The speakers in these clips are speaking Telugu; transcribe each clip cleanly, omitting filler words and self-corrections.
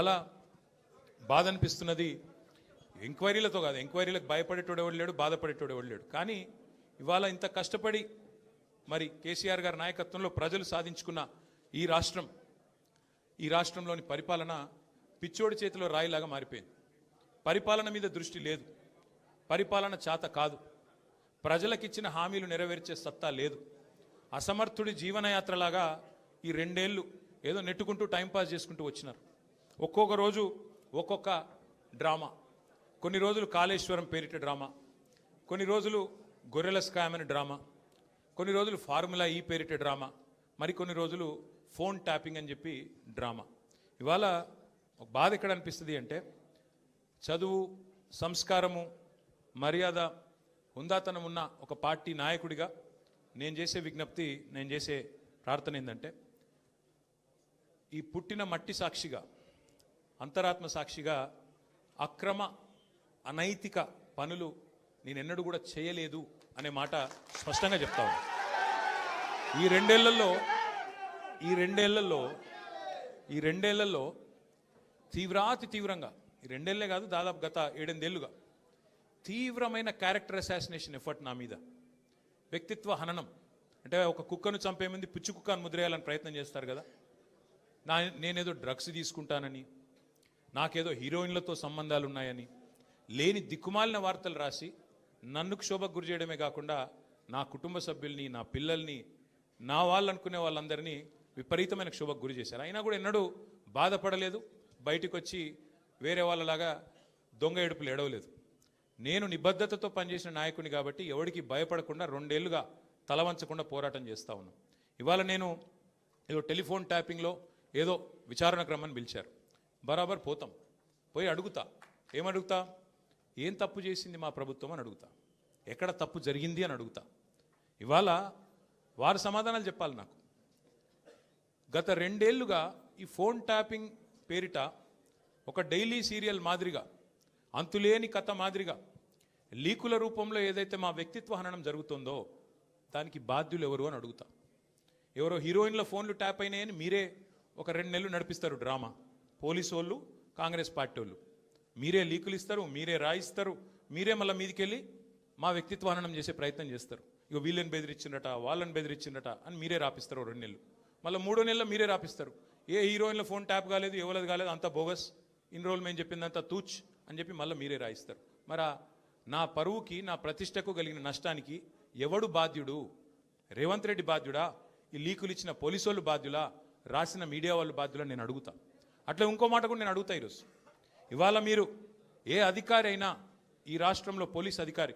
ఇవాళ బాధ అనిపిస్తున్నది. ఎంక్వైరీలతో కాదు, ఎంక్వైరీలకు భయపడేటోడు ఎవడు లేడు, బాధపడేటోడు ఎవడు లేడు. కానీ ఇవాళ ఇంత కష్టపడి మరి కేసీఆర్ గారి నాయకత్వంలో ప్రజలు సాధించుకున్న ఈ రాష్ట్రంలోని పరిపాలన పిచ్చోడి చేతిలో రాయిలాగా మారిపోయింది. పరిపాలన మీద దృష్టి లేదు, పరిపాలన చేత కాదు, ప్రజలకిచ్చిన హామీలు నెరవేర్చే సత్తా లేదు. అసమర్థుడి జీవనయాత్రలాగా ఈ 2 ఏళ్ళు ఏదో నెట్టుకుంటూ టైంపాస్ చేసుకుంటూ వచ్చినారు. ఒక్కొక్క రోజు ఒక్కొక్క డ్రామా. కొన్ని రోజులు కాళేశ్వరం పేరిట డ్రామా, కొన్ని రోజులు గొర్రెల స్కామ్ అని డ్రామా, కొన్ని రోజులు ఫార్ములా ఈ పేరిట డ్రామా, మరికొన్ని రోజులు ఫోన్ ట్యాపింగ్ అని చెప్పి డ్రామా. ఇవాళ ఒక బాధ ఎక్కడ అనిపిస్తుంది అంటే, చదువు, సంస్కారము, మర్యాద, హుందాతనం ఉన్న ఒక పార్టీ నాయకుడిగా నేను చేసే విజ్ఞప్తి, నేను చేసే ప్రార్థన ఏంటంటే, ఈ పుట్టిన మట్టి సాక్షిగా, అంతరాత్మ సాక్షిగా అక్రమ అనైతిక పనులు నేనెన్నడూ కూడా చేయలేదు అనే మాట స్పష్టంగా చెప్తా ఉన్నా. ఈ రెండేళ్లలో తీవ్రంగా, ఈ 2 ఏళ్లే కాదు, దాదాపు గత 7-8 ఏళ్లుగా తీవ్రమైన క్యారెక్టర్ అసాసినేషన్ ఎఫర్ట్ నా మీద, వ్యక్తిత్వ హననం. అంటే ఒక కుక్కను చంపే ముందు పిచ్చి కుక్కను ముద్రేయాలని ప్రయత్నం చేస్తారు కదా, నేనేదో డ్రగ్స్ తీసుకుంటానని, నాకేదో హీరోయిన్లతో సంబంధాలు ఉన్నాయని, లేని దిక్కుమాలిన వార్తలు రాసి నన్ను క్షోభకు గురి చేయడమే కాకుండా నా కుటుంబ సభ్యుల్ని, నా పిల్లల్ని, నా వాళ్ళు అనుకునే వాళ్ళందరినీ విపరీతమైన క్షోభకు గురి చేశారు. అయినా కూడా ఎన్నడూ బాధపడలేదు, బయటకు వచ్చి వేరే వాళ్ళలాగా దొంగ ఏడుపులు ఏడవలేదు. నేను నిబద్ధతతో పనిచేసిన నాయకుని కాబట్టి ఎవరికి భయపడకుండా 2 ఏళ్లుగా తలవంచకుండా పోరాటం చేస్తూ ఉన్నాను. ఇవాళ నేను ఏదో టెలిఫోన్ ట్యాపింగ్లో ఏదో విచారణ క్రమాన్ని పిలిచారు, బరాబర్ పోతాం, పోయి అడుగుతా. ఏమడుగుతా? ఏం తప్పు చేసింది మా ప్రభుత్వం అని అడుగుతా, ఎక్కడ తప్పు జరిగింది అని అడుగుతా. ఇవాళ వారు సమాధానాలు చెప్పాలి నాకు. గత 2 ఏళ్లుగా ఈ ఫోన్ ట్యాపింగ్ పేరిట ఒక డైలీ సీరియల్ మాదిరిగా, అంతులేని కథ మాదిరిగా లీకుల రూపంలో ఏదైతే మా వ్యక్తిత్వ హననం జరుగుతుందో దానికి బాధ్యులు ఎవరు అని అడుగుతా. ఎవరో హీరోయిన్ల ఫోన్లు ట్యాప్ అయినాయని మీరే ఒక 2 నెలలు నడిపిస్తారు డ్రామా. పోలీసు వాళ్ళు, కాంగ్రెస్ పార్టీ వాళ్ళు మీరే లీకులు ఇస్తారు, మీరే రాయిస్తారు, మీరే మళ్ళీ మీదికెళ్ళి మా వ్యక్తిత్వ హననం చేసే ప్రయత్నం చేస్తారు. ఇక వీళ్ళని బెదిరించిందట, వాళ్ళని బెదిరించిందట అని మీరే రాపిస్తారు 2 నెలలు. మళ్ళీ 3వ నెలలో మీరే రాపిస్తారు. ఏ హీరోయిన్ల ఫోన్ ట్యాప్ కాలేదు, ఎవరిది కాలేదు, అంతా బోగస్, ఇన్ని రోజులు మేము చెప్పిందంతా తూచ్ అని చెప్పి మళ్ళీ మీరే రాయిస్తారు. మరి నా పరువుకి, నా ప్రతిష్టకు కలిగిన నష్టానికి ఎవడు బాధ్యుడు? రేవంత్ రెడ్డి బాధ్యుడా? ఈ లీకులు ఇచ్చిన పోలీసు వాళ్ళు బాధ్యులా? రాసిన మీడియా వాళ్ళు బాధ్యులా? నేను అడుగుతా. అట్లా ఇంకో మాట కూడా నేను అడుగుతా. ఇవాళ మీరు ఏ అధికారి అయినా, ఈ రాష్ట్రంలో పోలీస్ అధికారి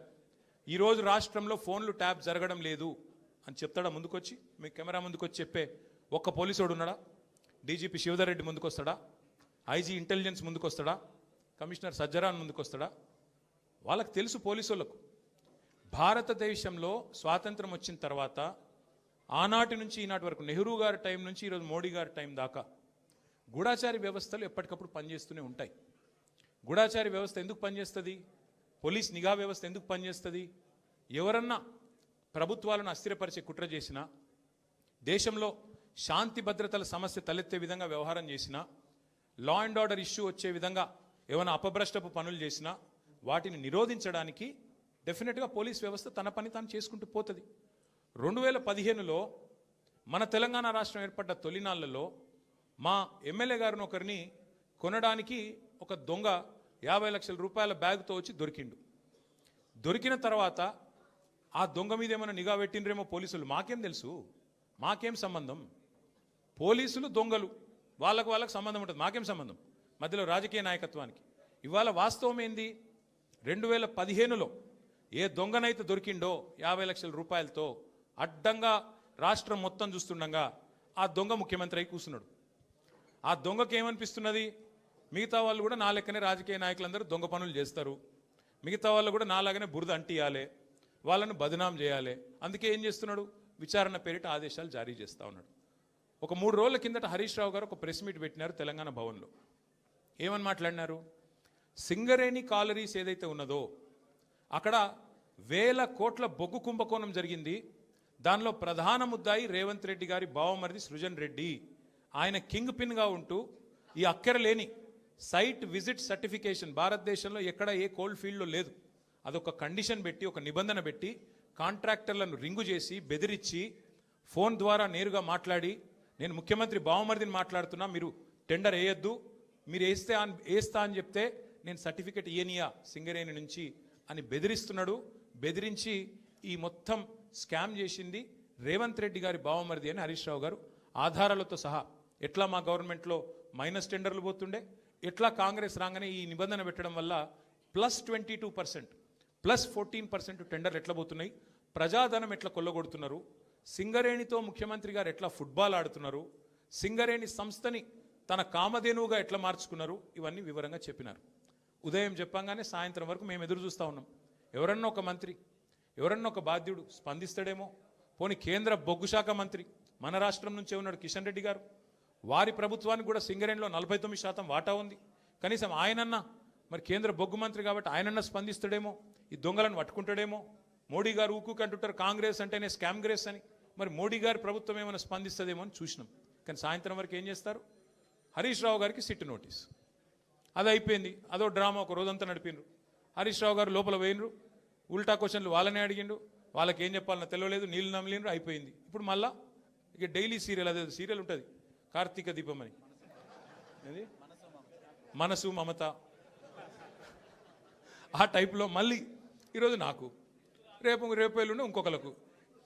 ఈరోజు రాష్ట్రంలో ఫోన్లు ట్యాప్ జరగడం లేదు అని చెప్తాడా? ముందుకొచ్చి మీ కెమెరా ముందుకొచ్చి చెప్పే ఒక్క పోలీసుడు ఉన్నాడా? డీజీపీ శివధర్ రెడ్డి ముందుకు వస్తాడా? ఐజీ ఇంటెలిజెన్స్ ముందుకు వస్తాడా? కమిషనర్ సజ్జరాన్ ముందుకు వస్తాడా? వాళ్ళకి తెలుసు, పోలీసు వాళ్ళకు, భారతదేశంలో స్వాతంత్రం వచ్చిన తర్వాత ఆనాటి నుంచి ఈనాటి వరకు, నెహ్రూ గారి టైం నుంచి ఈరోజు మోడీ గారి టైం దాకా గూఢాచారి వ్యవస్థలు ఎప్పటికప్పుడు పనిచేస్తూనే ఉంటాయి. గూఢాచారి వ్యవస్థ ఎందుకు పనిచేస్తుంది? పోలీస్ నిఘా వ్యవస్థ ఎందుకు పనిచేస్తుంది? ఎవరన్నా ప్రభుత్వాలను అస్థిరపరిచే కుట్ర చేసినా, దేశంలో శాంతి భద్రతల సమస్య తలెత్తే విధంగా వ్యవహారం చేసినా, లా అండ్ ఆర్డర్ ఇష్యూ వచ్చే విధంగా ఏమైనా అపభ్రష్టపు పనులు చేసినా వాటిని నిరోధించడానికి డెఫినెట్గా పోలీస్ వ్యవస్థ తన పని తాను చేసుకుంటూ పోతుంది. 2015లో మన తెలంగాణ రాష్ట్రం ఏర్పడ్డ తొలినాళ్లలో మా ఎమ్మెల్యే గారిని ఒకరిని కొనడానికి ఒక దొంగ 50 లక్షల రూపాయల బ్యాగ్తో వచ్చి దొరికిండు. దొరికిన తర్వాత ఆ దొంగ మీద ఏమైనా నిఘా పెట్టిండ్రేమో పోలీసులు, మాకేం తెలుసు, మాకేం సంబంధం? పోలీసులు దొంగలు, వాళ్ళకు సంబంధం ఉంటుంది, మాకేం సంబంధం మధ్యలో రాజకీయ నాయకత్వానికి? ఇవాళ వాస్తవం ఏంది? 2015లో ఏ దొంగనైతే దొరికిండో 50 లక్షల రూపాయలతో అడ్డంగా రాష్ట్రం మొత్తం చూస్తుండగా ఆ దొంగ ముఖ్యమంత్రి అయి కూర్చున్నాడు. ఆ దొంగకి ఏమనిపిస్తున్నది? మిగతా వాళ్ళు కూడా నా లెక్కనే రాజకీయ నాయకులందరూ దొంగ పనులు చేస్తారు, మిగతా వాళ్ళు కూడా నాలాగనే బురద అంటియాలి, వాళ్ళను బదనాం చేయాలి. అందుకే ఏం చేస్తున్నాడు? విచారణ పేరిట ఆదేశాలు జారీ చేస్తూ ఉన్నాడు. ఒక 3 రోజుల కిందట హరీష్ రావు గారు ఒక ప్రెస్ మీట్ పెట్టినారు తెలంగాణ భవన్లో. ఏమని మాట్లాడినారు? సింగరేణి కాలరీస్ ఏదైతే ఉన్నదో అక్కడ 1000 కోట్ల బొగ్గు కుంభకోణం జరిగింది. దానిలో ప్రధాన ముద్దాయి రేవంత్ రెడ్డి గారి బావమరిది సృజన్ రెడ్డి. ఆయన కింగ్ పిన్గా ఉంటూ ఈ అక్కర లేని సైట్ విజిట్ సర్టిఫికేషన్ భారతదేశంలో ఎక్కడ ఏ కోల్డ్ ఫీల్డ్లో లేదు. అదొక కండిషన్ పెట్టి, ఒక నిబంధన పెట్టి, కాంట్రాక్టర్లను రింగు చేసి బెదిరించి ఫోన్ ద్వారా నేరుగా మాట్లాడి, నేను ముఖ్యమంత్రి బావమరిదిని మాట్లాడుతున్నా, మీరు టెండర్ వేయొద్దు, మీరు వేస్తా అని చెప్తే నేను సర్టిఫికెట్ ఇయనియా సింగరేణి నుంచి అని బెదిరిస్తున్నాడు. బెదిరించి ఈ మొత్తం స్కామ్ చేసింది రేవంత్ రెడ్డి గారి బావమరిది అని హరీష్ రావు గారు ఆధారాలతో సహా. ఎట్లా మా గవర్నమెంట్లో మైనస్ టెండర్లు పోతుండే, ఎట్లా కాంగ్రెస్ రాగానే ఈ నిబంధన పెట్టడం వల్ల +22% +14% టెండర్లు ఎట్లా పోతున్నాయి, ప్రజాధనం ఎట్లా కొల్లగొడుతున్నారు, సింగరేణితో ముఖ్యమంత్రి గారు ఎట్లా ఫుట్బాల్ ఆడుతున్నారు, సింగరేణి సంస్థని తన కామధేనువుగా ఎట్లా మార్చుకున్నారు, ఇవన్నీ వివరంగా చెప్పినారు. ఉదయం చెప్పంగానే సాయంత్రం వరకు మేము ఎదురు చూస్తూ ఉన్నాం. ఎవరన్నా ఒక మంత్రి, ఎవరన్నా ఒక బాధ్యుడు స్పందిస్తాడేమో. పోనీ కేంద్ర బొగ్గు శాఖ మంత్రి మన రాష్ట్రం నుంచే ఉన్నాడు కిషన్ రెడ్డి గారు, వారి ప్రభుత్వానికి కూడా సింగరేణిలో 49% వాటా ఉంది. కనీసం ఆయనన్నా, మరి కేంద్ర బొగ్గు మంత్రి కాబట్టి ఆయనన్నా స్పందిస్తాడేమో, ఈ దొంగలను పట్టుకుంటాడేమో. మోడీ గారు ఊకు అంటుంటారు కాంగ్రెస్ అంటేనే స్కామ్ గ్రేస్ అని, మరి మోడీ గారి ప్రభుత్వం ఏమైనా స్పందిస్తుందేమో అని చూసినాం. కానీ సాయంత్రం వరకు ఏం చేస్తారు, హరీష్ రావు గారికి సిట్ నోటీస్. అది అయిపోయింది, అదో డ్రామా ఒక రోజంతా నడిపిండ్రు. హరీష్ రావు గారు లోపల పోయినరు, ఉల్టా క్వశ్చన్లు వాళ్ళనే అడిగిండు, వాళ్ళకి ఏం చెప్పాలన్నా తెలియలేదు, నీళ్ళు నమిలిండ్రు, అయిపోయింది. ఇప్పుడు మళ్ళా ఇక డైలీ సీరియల్, అదే సీరియల్ ఉంటుంది కార్తీక దీపం అని, మనసు మమత, ఆ టైప్లో మళ్ళీ ఈరోజు నాకు, రేపు ఎల్లుండి ఇంకొకరికి.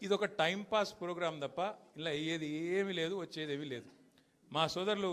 ఇది ఒక టైంపాస్ ప్రోగ్రాం తప్ప ఇలా అయ్యేది ఏమీ లేదు, వచ్చేది ఏమీ లేదు. మా సోదరులు